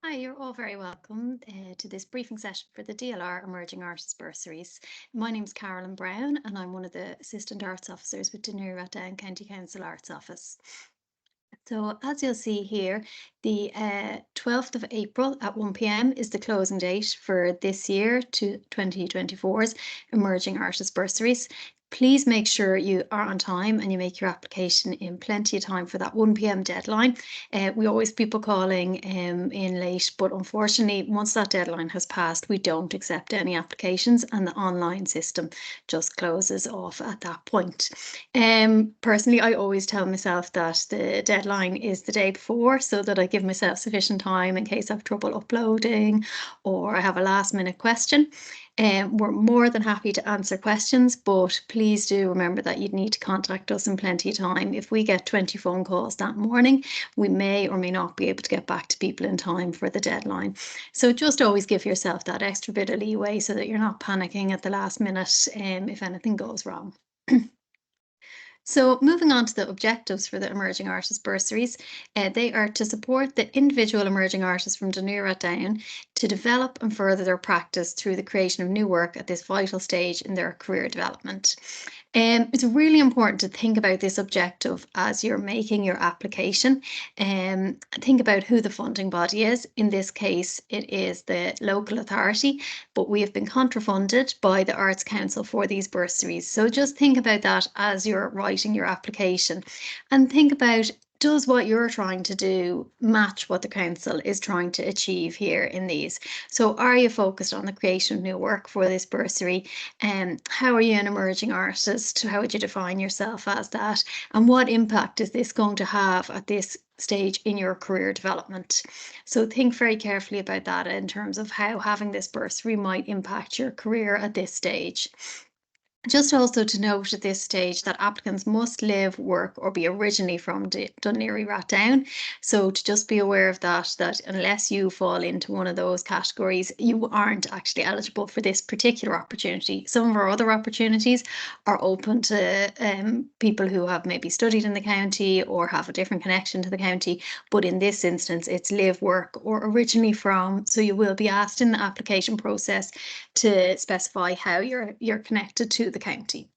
Hi, you're all very welcome to this briefing session for the DLR Emerging Artists Bursaries. My name's Carolyn Brown and I'm one of the Assistant Arts Officers with the Laoghaire-Rathdown County Council Arts Office. So as you'll see here, the 12th of April at 1 p.m. is the closing date for this year to 2024's Emerging Artists Bursaries. Please make sure you are on time and you make your application in plenty of time for that 1 p.m. deadline. We always people calling in late, but unfortunately, once that deadline has passed, we don't accept any applications and the online system just closes off at that point. Personally, I always tell myself that the deadline is the day before so that I give myself sufficient time in case I have trouble uploading or I have a last minute question. We're more than happy to answer questions, but please do remember that you'd need to contact us in plenty of time. If we get 20 phone calls that morning, we may or may not be able to get back to people in time for the deadline. So just always give yourself that extra bit of leeway so that you're not panicking at the last minute if anything goes wrong. So moving on to the objectives for the Emerging Artists Bursaries, they are to support the individual emerging artists from Laoghaire-Rathdown to develop and further their practice through the creation of new work at this vital stage in their career development. It's really important to think about this objective as you're making your application. Think about who the funding body is. In this case, it is the local authority, but we have been contra-funded by the Arts Council for these bursaries. So just think about that as you're writing your application and think about, does what you're trying to do match what the council is trying to achieve here in these? So are you focused on the creation of new work for this bursary? How are you an emerging artist? How would you define yourself as that? And what impact is this going to have at this stage in your career development? So think very carefully about that in terms of how having this bursary might impact your career at this stage. Just also to note at this stage that applicants must live, work or be originally from Laoghaire-Rathdown. So to just be aware of that unless you fall into one of those categories, you aren't actually eligible for this particular opportunity. Some of our other opportunities are open to people who have maybe studied in the county or have a different connection to the county. But in this instance, it's live, work or originally from. So you will be asked in the application process to specify how you're connected to the county.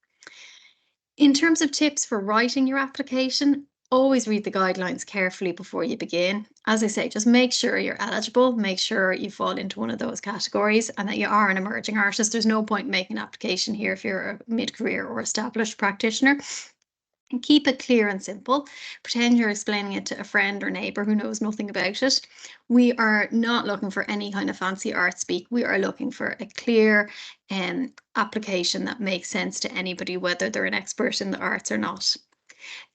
In terms of tips for writing your application, always read the guidelines carefully before you begin. As I say, just make sure you're eligible, make sure you fall into one of those categories and that you are an emerging artist. There's no point making an application here if you're a mid-career or established practitioner. And keep it clear and simple. Pretend you're explaining it to a friend or neighbour who knows nothing about it. We are not looking for any kind of fancy art speak. We are looking for a clear application that makes sense to anybody, whether they're an expert in the arts or not.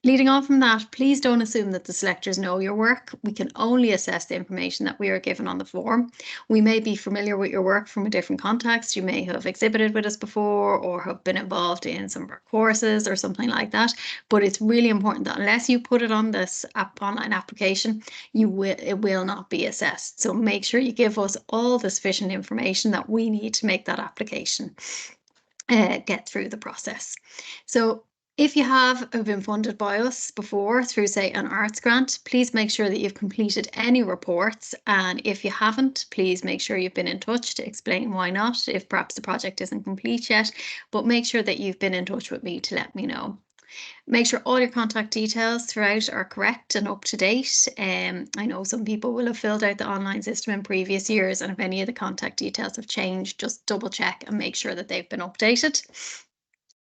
Leading on from that, please don't assume that the selectors know your work. We can only assess the information that we are given on the form. We may be familiar with your work from a different context. You may have exhibited with us before or have been involved in some of our courses or something like that. But it's really important that unless you put it on this online application, it will not be assessed. So make sure you give us all the sufficient information that we need to make that application get through the process. So if you have been funded by us before through, say, an arts grant, please make sure that you've completed any reports. And if you haven't, please make sure you've been in touch to explain why not, if perhaps the project isn't complete yet. But make sure that you've been in touch with me to let me know. Make sure all your contact details throughout are correct and up to date. I know some people will have filled out the online system in previous years, and if any of the contact details have changed, just double check and make sure that they've been updated.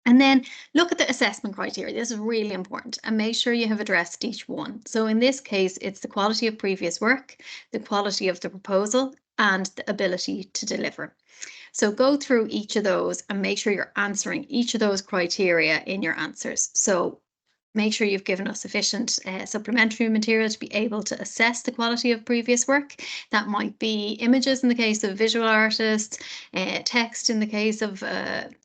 And then look at the assessment criteria. This is really important and make sure you have addressed each one. So in this case, it's the quality of previous work, the quality of the proposal, and the ability to deliver. So go through each of those and make sure you're answering each of those criteria in your answers. So make sure you've given us sufficient supplementary material to be able to assess the quality of previous work. That might be images in the case of visual artists, text in the case of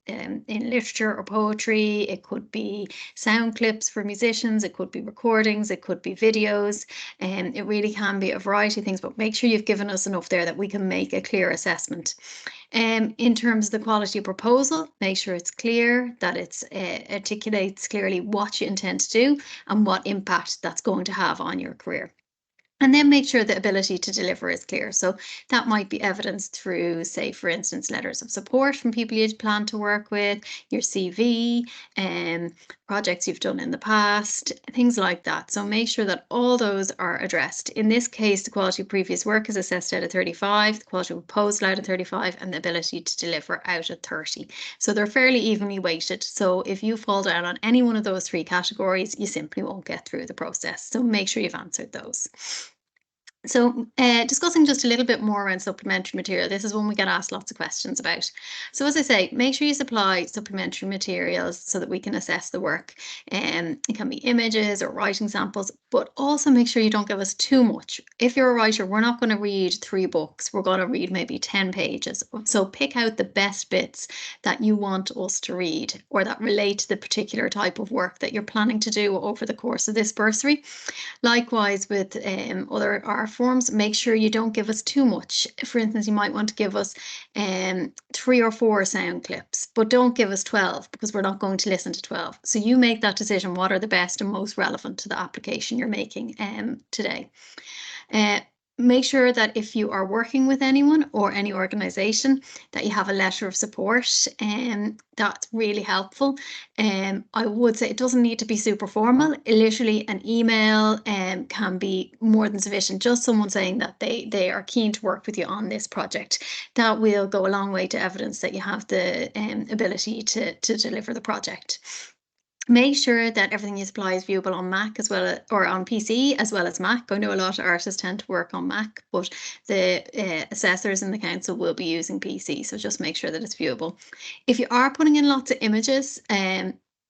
in literature or poetry. It could be sound clips for musicians. It could be recordings. It could be videos. And it really can be a variety of things, but make sure you've given us enough there that we can make a clear assessment. In terms of the quality of proposal, make sure it's clear, that it articulates clearly what you intend to do and what impact that's going to have on your career. And then make sure the ability to deliver is clear. So that might be evidenced through, say, for instance, letters of support from people you plan to work with, your CV, projects you've done in the past, things like that. So make sure that all those are addressed. In this case, the quality of previous work is assessed out of 35, the quality of proposal out of 35, and the ability to deliver out of 30. So they're fairly evenly weighted. So if you fall down on any one of those three categories, you simply won't get through the process. So make sure you've answered those. So discussing just a little bit more around supplementary material, this is one we get asked lots of questions about. So as I say, make sure you supply supplementary materials so that we can assess the work. It can be images or writing samples, but also make sure you don't give us too much. If you're a writer, we're not going to read 3 books. We're going to read maybe 10 pages. So pick out the best bits that you want us to read or that relate to the particular type of work that you're planning to do over the course of this bursary. Likewise with other art forms, make sure you don't give us too much. For instance, you might want to give us 3 or 4 sound clips, but don't give us 12 because we're not going to listen to 12. So you make that decision, what are the best and most relevant to the application you're making today. Make sure that if you are working with anyone or any organisation, that you have a letter of support, and that's really helpful. I would say it doesn't need to be super formal. Literally an email can be more than sufficient. Just someone saying that they are keen to work with you on this project. That will go a long way to evidence that you have the ability to deliver the project. Make sure that everything you supply is viewable on Mac as well, or on PC as well as Mac. I know a lot of artists tend to work on Mac, but the assessors in the council will be using PC, so just make sure that it's viewable. If you are putting in lots of images,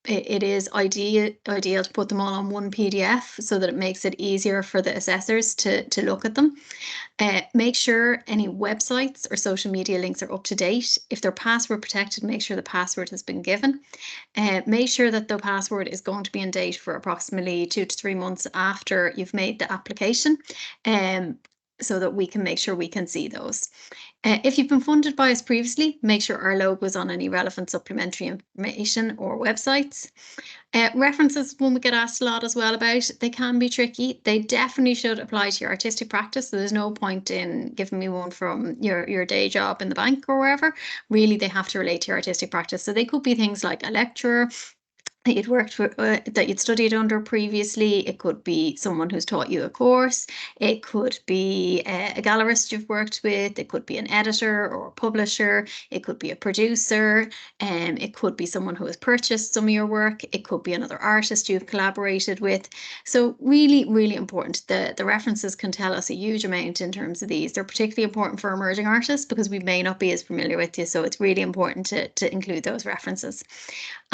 it is ideal to put them all on one PDF so that it makes it easier for the assessors to look at them. Make sure any websites or social media links are up to date. If they're password protected, make sure the password has been given. Make sure that the password is going to be in date for approximately 2 to 3 months after you've made the application, so that we can make sure we can see those. If you've been funded by us previously, make sure our logo is on any relevant supplementary information or websites. References, one we get asked a lot as well about, they can be tricky. They definitely should apply to your artistic practice. So there's no point in giving me one from your day job in the bank or wherever. Really, they have to relate to your artistic practice. So they could be things like a lecturer that you'd worked for, that you'd studied under previously. It could be someone who's taught you a course. It could be a gallerist you've worked with. It could be an editor or a publisher. It could be a producer. It could be someone who has purchased some of your work. It could be another artist you've collaborated with. So really, really important. The references can tell us a huge amount in terms of these. They're particularly important for emerging artists because we may not be as familiar with you. So it's really important to include those references.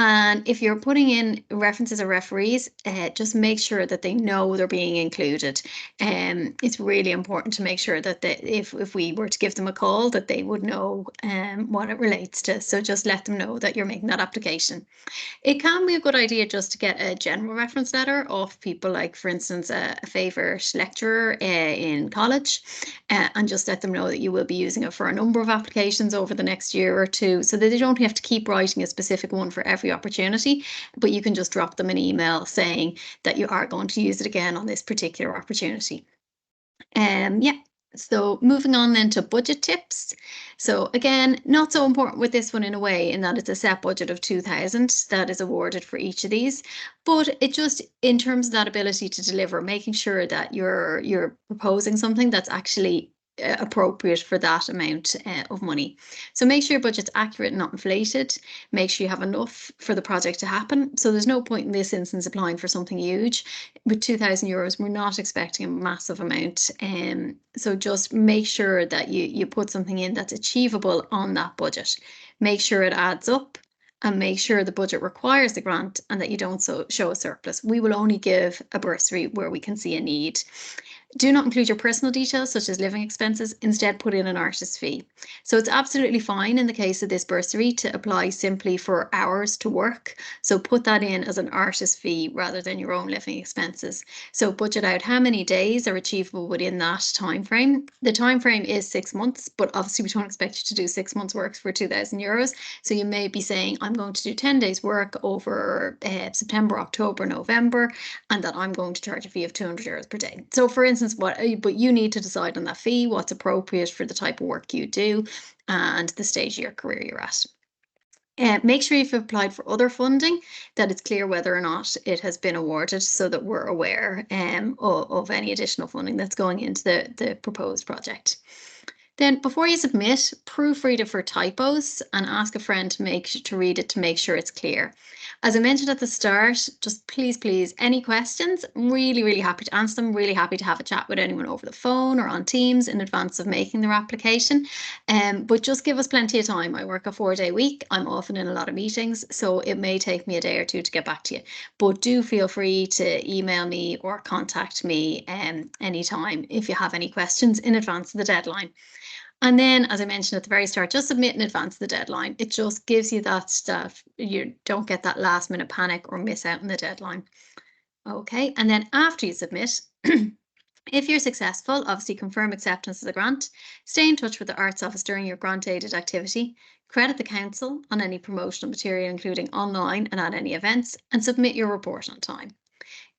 And if you're putting in references or referees, just make sure that they know they're being included. It's really important to make sure that if we were to give them a call, that they would know what it relates to. So just let them know that you're making that application. It can be a good idea just to get a general reference letter of people, like, for instance, a favourite lecturer in college, and just let them know that you will be using it for a number of applications over the next year or two, so that they don't have to keep writing a specific one for every opportunity, but you can just drop them an email saying that you are going to use it again on this particular opportunity. Yeah. So moving on then to budget tips. So again, not so important with this one in a way, in that it's a set budget of 2,000 that is awarded for each of these. But it just, in terms of that ability to deliver, making sure that you're proposing something that's actually appropriate for that amount of money. So make sure your budget's accurate and not inflated. Make sure you have enough for the project to happen. So there's no point in this instance applying for something huge. With €2,000, we're not expecting a massive amount. So just make sure that you put something in that's achievable on that budget. Make sure it adds up, and make sure the budget requires the grant and that you don't show a surplus. We will only give a bursary where we can see a need. Do not include your personal details, such as living expenses. Instead, put in an artist's fee. So it's absolutely fine in the case of this bursary to apply simply for hours to work. So put that in as an artist's fee rather than your own living expenses. So budget out how many days are achievable within that time frame. The time frame is 6 months, but obviously we don't expect you to do 6 months' work for €2,000. So you may be saying, I'm going to do 10 days work over September, October, November, and that I'm going to charge a fee of €200 per day. So for instance, instance, but you need to decide on that fee, what's appropriate for the type of work you do and the stage of your career you're at. Make sure if you've applied for other funding that it's clear whether or not it has been awarded so that we're aware of any additional funding that's going into the proposed project. Then before you submit, proofread it for typos and ask a friend to read it to make sure it's clear. As I mentioned at the start, just please, any questions, I'm really happy to answer them, really happy to have a chat with anyone over the phone or on Teams in advance of making their application. But just give us plenty of time. I work a 4-day week. I'm often in a lot of meetings, so it may take me a day or two to get back to you. But do feel free to email me or contact me anytime if you have any questions in advance of the deadline. And then, as I mentioned at the very start, just submit in advance of the deadline. It just gives you that stuff. You don't get that last minute panic or miss out on the deadline. Okay, and then after you submit, if you're successful, obviously confirm acceptance of the grant, stay in touch with the Arts Office during your grant-aided activity, credit the council on any promotional material, including online and at any events, and submit your report on time.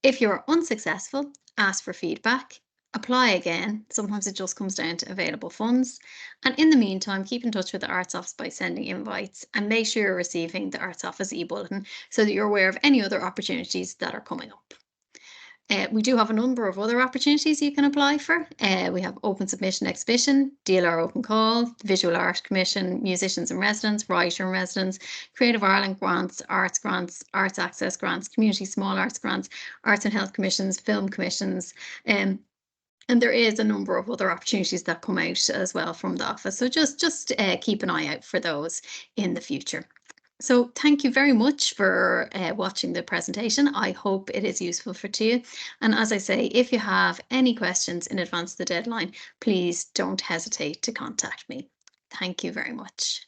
If you're unsuccessful, ask for feedback, apply again. Sometimes it just comes down to available funds. And in the meantime, keep in touch with the Arts Office by sending invites and make sure you're receiving the Arts Office e-bulletin so that you're aware of any other opportunities that are coming up. We do have a number of other opportunities you can apply for. We have Open Submission Exhibition, DLR Open Call, Visual Art Commission, Musicians in Residence, Writer in Residence, Creative Ireland grants, Arts Access grants, Community Small Arts grants, Arts and Health Commissions, Film Commissions, and there is a number of other opportunities that come out as well from the office. So just keep an eye out for those in the future. So thank you very much for watching the presentation. I hope it is useful for you. And as I say, if you have any questions in advance of the deadline, please don't hesitate to contact me. Thank you very much.